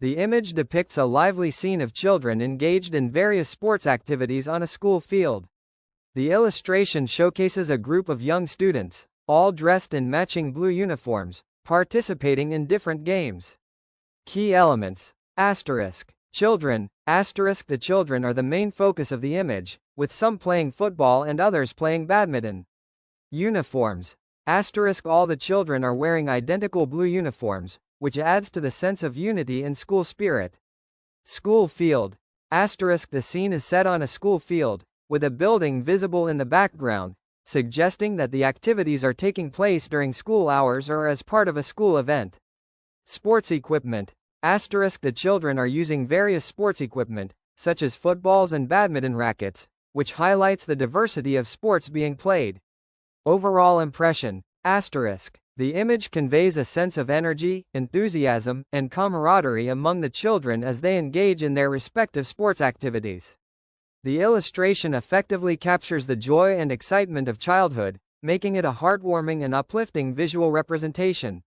The image depicts a lively scene of children engaged in various sports activities on a school field. The illustration showcases a group of young students, all dressed in matching blue uniforms, participating in different games. Key elements. Children. The children are the main focus of the image, with some playing football and others playing badminton. Uniforms. All the children are wearing identical blue uniforms, which adds to the sense of unity and school spirit. School field. The scene is set on a school field, with a building visible in the background, suggesting that the activities are taking place during school hours or as part of a school event. Sports equipment. The children are using various sports equipment, such as footballs and badminton rackets, which highlights the diversity of sports being played. Overall impression. The image conveys a sense of energy, enthusiasm, and camaraderie among the children as they engage in their respective sports activities. The illustration effectively captures the joy and excitement of childhood, making it a heartwarming and uplifting visual representation.